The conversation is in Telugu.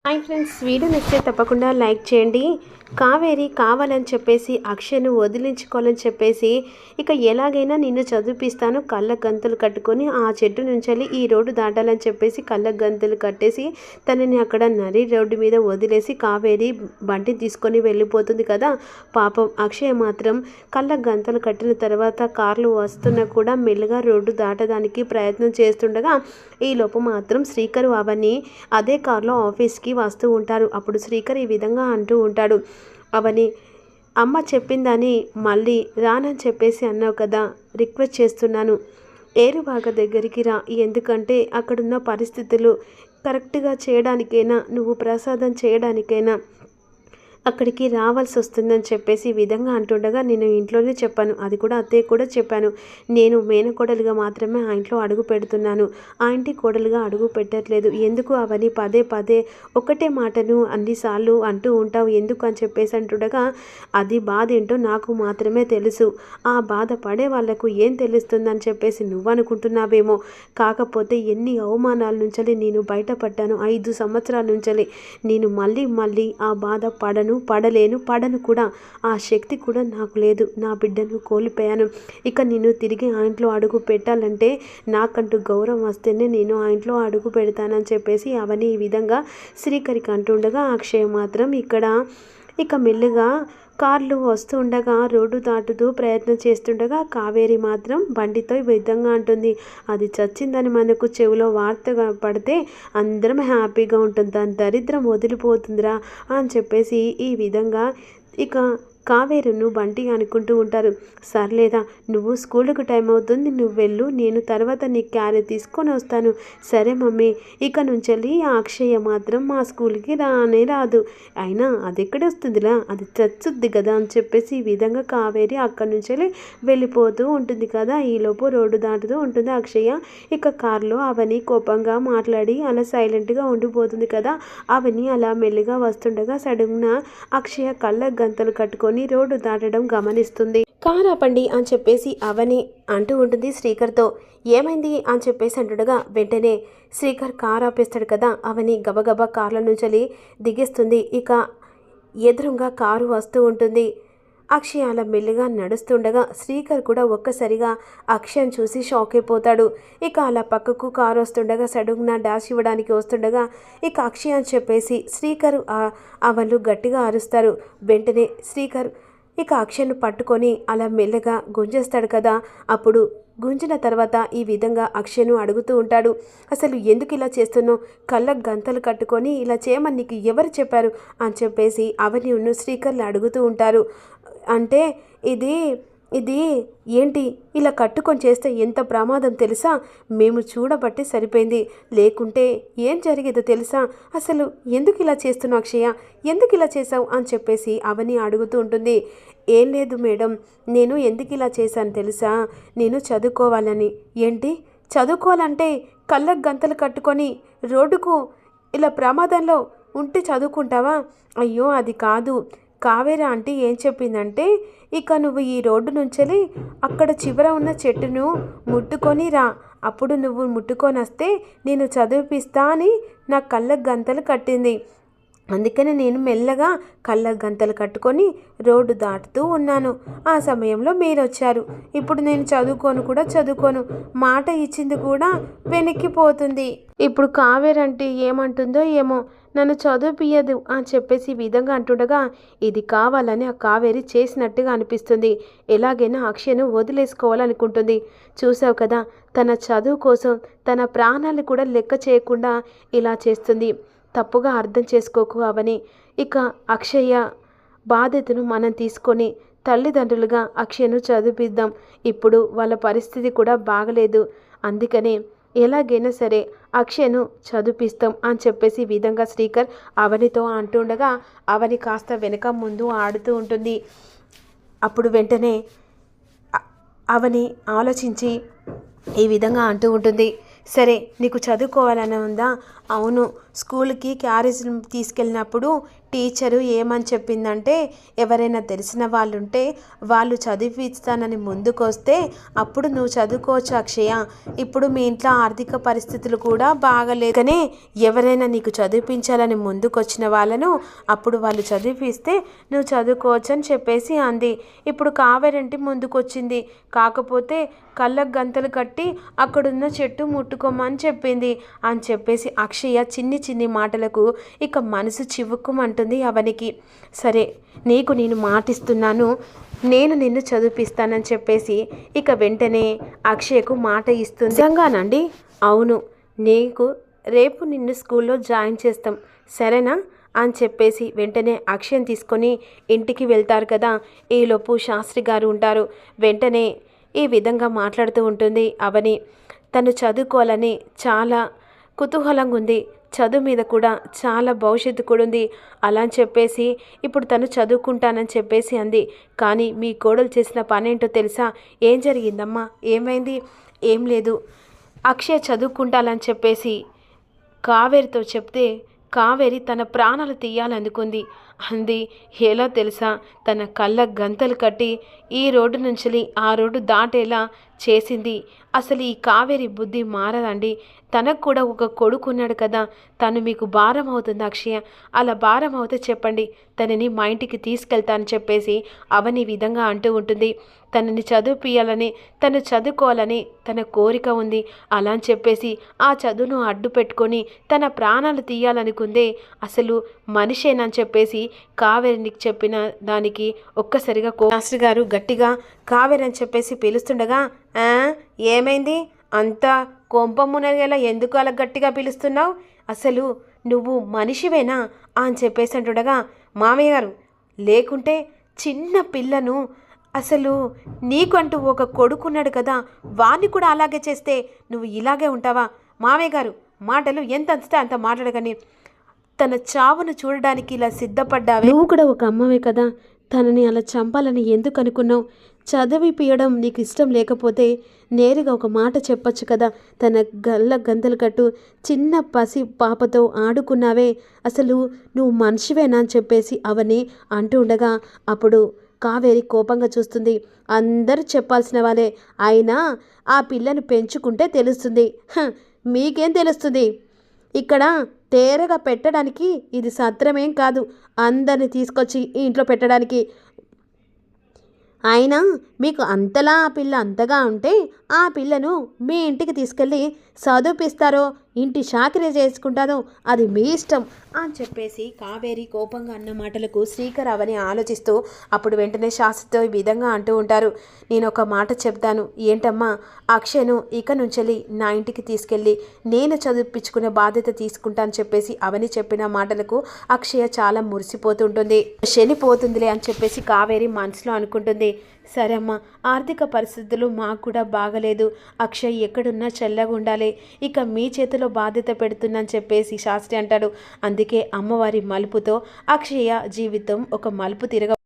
హాయ్ ఫ్రెండ్స్, వీడియో నచ్చితే తప్పకుండా లైక్ చేయండి. కావేరి కావాలని చెప్పేసి అక్షయ్ను వదిలించుకోవాలని చెప్పేసి ఇక ఎలాగైనా నిన్ను చదివిపిస్తాను, కళ్ళ గంతులు కట్టుకొని ఆ చెట్టు నుంచి ఈ రోడ్డు దాటాలని చెప్పేసి కళ్ళ గంతులు కట్టేసి తనని అక్కడ నరి రోడ్డు మీద వదిలేసి కావేరి బంటిని తీసుకొని వెళ్ళిపోతుంది కదా. పాపం అక్షయ్ మాత్రం కళ్ళ గంతులు కట్టిన తర్వాత కార్లు వస్తున్నా కూడా మెల్లగా రోడ్డు దాటడానికి ప్రయత్నం చేస్తుండగా ఈలోపు మాత్రం శ్రీకర్ అవన్నీ అదే కారులో ఆఫీస్కి వస్తూ ఉంటారు. అప్పుడు శ్రీకర్ ఈ విధంగా అంటూ ఉంటాడు, అవని అమ్మ చెప్పిందని మళ్ళీ రానని చెప్పేసి అన్నావు కదా, రిక్వెస్ట్ చేస్తున్నాను ఏరువాగ దగ్గరికి రా. ఎందుకంటే అక్కడున్న పరిస్థితులు కరెక్ట్గా చేయడానికైనా, నువ్వు ప్రసాదం చేయడానికైనా అక్కడికి రావాల్సి వస్తుందని చెప్పేసి ఈ విధంగా అంటుండగా నేను ఇంట్లోనే చెప్పాను, అది కూడా అత్తయ్య కూడా చెప్పాను, నేను మేనకోడలుగా మాత్రమే ఆ ఇంట్లో అడుగు పెడుతున్నాను, ఆ ఇంటి కోడలుగా అడుగు పెట్టట్లేదు, ఎందుకు అవని పదే పదే ఒకటే మాటను అన్నిసార్లు అంటూ ఉంటావు ఎందుకు అని చెప్పేసి అంటుండగా, అది బాధ ఏంటో నాకు మాత్రమే తెలుసు, ఆ బాధ పడే వాళ్లకు ఏం తెలుస్తుందని చెప్పేసి నువ్వు అనుకుంటున్నావేమో, కాకపోతే ఎన్ని అవమానాల నుంచి నేను బయటపడ్డాను, 5 సంవత్సరాల నుంచి నేను మళ్ళీ ఆ బాధ పడను కూడా, ఆ శక్తి కూడా నాకు లేదు, నా బిడ్డను కోల్పోయాను, ఇక నేను తిరిగి ఆ ఇంట్లో అడుగు పెట్టాలంటే నాకంటూ గౌరవం వస్తేనే నేను ఆ ఇంట్లో అడుగు పెడతానని చెప్పేసి అవని ఈ విధంగా శ్రీకరికి అంటుండగా అక్షయ్ మాత్రం ఇక్కడ ఇక మెల్లిగా కార్లు వస్తూ ఉండగా రోడ్డు దాటుతూ ప్రయత్నం చేస్తుండగా కావేరి మాత్రం బండితో ఈ విధంగా అంటుంది, అది చచ్చిందని మనకు చెవిలో వార్తగా పడితే అందరం హ్యాపీగా ఉంటుంది, దాని దరిద్రం వదిలిపోతుందిరా అని చెప్పేసి ఈ విధంగా ఇక కావేరును బంటి అనుకుంటూ ఉంటారు. సర్లేదా, నువ్వు స్కూల్కి టైం అవుతుంది, నువ్వు వెళ్ళు, నేను తర్వాత నీ క్యారెట్ తీసుకొని వస్తాను. సరే మమ్మీ. ఇక నుంచి ఆ అక్షయ్య మాత్రం మా స్కూల్కి రానే రాదు, అయినా అది ఎక్కడ వస్తుందిలా, అది చచ్చుద్ది కదా అని చెప్పేసి ఈ విధంగా కావేరి అక్కడి నుంచి వెళ్ళిపోతూ ఉంటుంది కదా. ఈలోపు రోడ్డు దాటుతూ ఉంటుంది అక్షయ్య. ఇక కారులో అవని కోపంగా మాట్లాడి అలా సైలెంట్గా ఉండిపోతుంది కదా. అవని అలా మెల్లిగా వస్తుండగా సడన్గా అక్షయ్య కళ్ళ గంతలు కట్టుకొని రోడ్డు దాటడం గమనిస్తుంది. కారు ఆపండి అని చెప్పేసి అవని అంటూ ఉంటుంది శ్రీకర్తో. ఏమైంది అని చెప్పేసి అంటుండగా వెంటనే శ్రీకర్ కారు ఆపేస్తాడు కదా. అవని గబగబా కార్ల నుంచి దిగేస్తుంది. ఇక ఎదురుగా కారు వస్తూ ఉంటుంది. అక్షయ్ అలా మెల్లిగా నడుస్తుండగా శ్రీకర్ కూడా ఒక్కసారిగా అక్షయ్ని చూసి షాక్ అయిపోతాడు. ఇక అలా పక్కకు కారు వస్తుండగా సడన్గా డాష్ ఇవ్వడానికి వస్తుండగా ఇక అక్షయ్ అని చెప్పేసి శ్రీకర్ వాళ్ళు గట్టిగా అరుస్తారు. వెంటనే శ్రీకర్ ఇక అక్షయ్ను పట్టుకొని అలా మెల్లగా గుంజేస్తాడు కదా. అప్పుడు గుంజిన తర్వాత ఈ విధంగా అక్షయ్ను అడుగుతూ ఉంటాడు, అసలు ఎందుకు ఇలా చేస్తున్నావు, కళ్ళకు గంతలు కట్టుకొని ఇలా చేయమని నీకు ఎవరు చెప్పారు అని చెప్పేసి అవనిను శ్రీకర్లు అడుగుతూ ఉంటారు. అంటే ఇది ఏంటి ఇలా కట్టుకొని చేస్తే ఎంత ప్రమాదం తెలుసా, మేము చూడబట్టి సరిపోయింది, లేకుంటే ఏం జరిగేదో తెలుసా, అసలు ఎందుకు ఇలా చేస్తున్నావు అక్షయ, ఎందుకు ఇలా చేసావు అని చెప్పేసి అవని అడుగుతూ ఉంటుంది. ఏం లేదు మేడం, నేను ఎందుకు ఇలా చేశాను తెలుసా, నేను చదువుకోవాలని. ఏంటి చదువుకోవాలంటే కళ్ళకు గంతలు కట్టుకొని రోడ్డుకు ఇలా ప్రమాదంలో ఉంటే చదువుకుంటావా, అయ్యో అది కాదు, కావేరి ఆంటీ ఏం చెప్పిందంటే ఇక నువ్వు ఈ రోడ్డు నుంచి అక్కడ చివర ఉన్న చెట్టును ముట్టుకొని రా, అప్పుడు నువ్వు ముట్టుకొని వస్తే నేను చదివిపిస్తా అని నా కళ్ళకు గంతలు కట్టింది, అందుకని నేను మెల్లగా కళ్ళకు గంతలు కట్టుకొని రోడ్డు దాటుతూ ఉన్నాను, ఆ సమయంలో మీరు వచ్చారు, ఇప్పుడు నేను చదువుకోను, మాట ఇచ్చింది కూడా వెనక్కిపోతుంది, ఇప్పుడు కావేరి అంటే ఏమంటుందో ఏమో, నన్ను చదువుపియదు అని చెప్పేసి ఈ విధంగా అంటుండగా ఇది కావాలని ఆ కావేరి చేసినట్టుగా అనిపిస్తుంది. ఎలాగైనా అక్షయ్ను వదిలేసుకోవాలనుకుంటుంది. చూసావు కదా, తన చదువు కోసం తన ప్రాణాలు కూడా లెక్క చేయకుండా ఇలా చేస్తుంది. తప్పుగా అర్థం చేసుకోకు అవని. ఇక అక్షయ్య బాధ్యతను మనం తీసుకొని తల్లిదండ్రులుగా అక్షయ్ను చదివిద్దాం. ఇప్పుడు వాళ్ళ పరిస్థితి కూడా బాగలేదు, అందుకనే ఎలాగైనా సరే అక్షయ్ను చదివిస్తాం అని చెప్పేసి ఈ విధంగా శ్రీకర్ అవనితో అంటుండగా అవని కాస్త వెనక ముందు ఆడుతూ ఉంటుంది. అప్పుడు వెంటనే అవని ఆలోచించి ఈ విధంగా అంటూ ఉంటుంది, సరే నీకు చదువుకోవాలని ఉందా, అవును, స్కూల్కి క్యారేజ్ తీసుకెళ్ళినప్పుడు టీచరు ఏమని చెప్పిందంటే, ఎవరైనా తెలిసిన వాళ్ళు ఉంటే వాళ్ళు చదివిస్తానని ముందుకొస్తే అప్పుడు నువ్వు చదువుకోవచ్చు అక్షయ. ఇప్పుడు మీ ఇంట్లో ఆర్థిక పరిస్థితులు కూడా బాగలేదు, కానీ ఎవరైనా నీకు చదివించాలని ముందుకొచ్చిన వాళ్ళను అప్పుడు వాళ్ళు చదివిస్తే నువ్వు చదువుకోవచ్చు అని చెప్పేసి అంది. ఇప్పుడు కావేరంటి ముందుకొచ్చింది, కాకపోతే కళ్ళకు గంతలు కట్టి అక్కడున్న చెట్టు ముట్టుకోమని చెప్పింది అని చెప్పేసి అక్షయ చిన్ని చిన్ని మాటలకు ఇక మనసు చివుక్కుమంటుంది అవనికి. సరే, నీకు నేను మాటిస్తున్నాను, నేను నిన్ను చదివిస్తానని చెప్పేసి ఇక వెంటనే అక్షయకు మాట ఇస్తుంది. నిజంగానండి? అవును, నీకు రేపు నిన్ను స్కూల్లో జాయిన్ చేస్తాం, సరేనా అని చెప్పేసి వెంటనే అక్షయం తీసుకొని ఇంటికి వెళ్తారు కదా. ఈలోపు శాస్త్రి గారు ఉంటారు. వెంటనే ఈ విధంగా మాట్లాడుతూ ఉంటుంది అవని. తను చదువుకోవాలని చాలా కుతూహలంగా ఉంది, చదువు మీద కూడా చాలా భవిష్యత్తు కూడా ఉంది, అలా అని చెప్పేసి ఇప్పుడు తను చదువుకుంటానని చెప్పేసి అంది. కానీ మీ కోడలు చేసిన పనేంటో తెలుసా? ఏం జరిగిందమ్మా, ఏమైంది? ఏం లేదు, అక్షయ చదువుకుంటానని చెప్పేసి కావేరితో చెప్తే కావేరి తన ప్రాణాలు తీయాలనుకుంది అంది. ఎలా తెలుసా? తన కళ్ళ గంతలు కట్టి ఈ రోడ్డు నుంచి ఆ రోడ్డు దాటేలా చేసింది. అసలు ఈ కావేరి బుద్ధి మారదండి. తనకు కూడా ఒక కొడుకున్నాడు కదా, తను మీకు భారం అవుతుంది అక్షయ. అలా భారం అవుతే చెప్పండి, తనని మా ఇంటికి తీసుకెళ్తానని చెప్పేసి అవని విధంగా అంటూ ఉంటుంది. తనని చదివిపియాలని, తను చదువుకోవాలని తన కోరిక ఉంది, అలా అని చెప్పేసి ఆ చదువును అడ్డు పెట్టుకొని తన ప్రాణాలు తీయాలనుకుందే అసలు మనిషేనని చెప్పేసి కావేరికి చెప్పిన దానికి ఒక్కసారిగా శాస్త్రి గారు గట్టిగా కావేరి అని చెప్పేసి పిలుస్తుండగా, ఏమైంది? అంతా కొంప మునగేలా ఎందుకు అలా గట్టిగా పిలుస్తున్నావు? అసలు నువ్వు మనిషివేనా అని చెప్పేసి అంటుండగా, మామయ్య గారు, లేకుంటే చిన్న పిల్లను అసలు నీకంటూ ఒక కొడుకున్నాడు కదా, వాణ్ణి కూడా అలాగే చేస్తే నువ్వు ఇలాగే ఉంటావా? మామయ్య గారు, మాటలు ఎంత అంతే అంత మాట్లాడగాని తన చావును చూడడానికి ఇలా సిద్ధపడ్డావే. నువ్వు కూడా ఒక అమ్మవే కదా, తనని అలా చంపాలని ఎందుకు అనుకున్నావు? చదివిపియడం నీకు ఇష్టం లేకపోతే నేరుగా ఒక మాట చెప్పచ్చు కదా. తన గల్ల గంతలు కట్టు చిన్న పసి పాపతో ఆడుకున్నావే, అసలు నువ్వు మనిషివేనా అని చెప్పేసి అవని అంటూ ఉండగా అప్పుడు కావేరి కోపంగా చూస్తుంది. అందరూ చెప్పాల్సిన వాళ్ళే, అయినా ఆ పిల్లను పెంచుకుంటే తెలుస్తుంది. మీకేం తెలుస్తుంది? ఇక్కడ తేరగా పెట్టడానికి ఇది సత్రమేం కాదు, అందరిని తీసుకొచ్చి ఈ ఇంట్లో పెట్టడానికి. అయినా మీకు అంతలా ఆ పిల్ల అంతగా ఉంటే ఆ పిల్లను మీ ఇంటికి తీసుకెళ్ళి చదివిపిస్తారో ఇంటి చాకరీ చేసుకుంటారో అది మీ ఇష్టం అని చెప్పేసి కావేరి కోపంగా అన్న మాటలకు శ్రీకర్ అవని ఆలోచిస్తూ అప్పుడు వెంటనే శాస్త్రితో ఈ విధంగా అంటూ ఉంటారు. నేను ఒక మాట చెప్తాను, ఏంటమ్మా? అక్షయను ఇక నుంచి నా ఇంటికి తీసుకెళ్ళి నేను చదివిపించుకునే బాధ్యత తీసుకుంటాను చెప్పేసి అవని చెప్పిన మాటలకు అక్షయ చాలా మురిసిపోతుంటుంది. శని పోతుందిలే అని చెప్పేసి కావేరి మనసులో అనుకుంటుంది. సరే అమ్మా, ఆర్థిక పరిస్థితులు మాకు కూడా బాగలేదు, అక్షయ్ ఎక్కడున్నా చల్లగా ఉండాలి, ఇక మీ చేతిలో బాధ్యత పెడుతుందని చెప్పేసి శాస్త్రి అంటాడు. అందుకే అమ్మవారి మలుపుతో అక్షయ జీవితం ఒక మలుపు తిరగ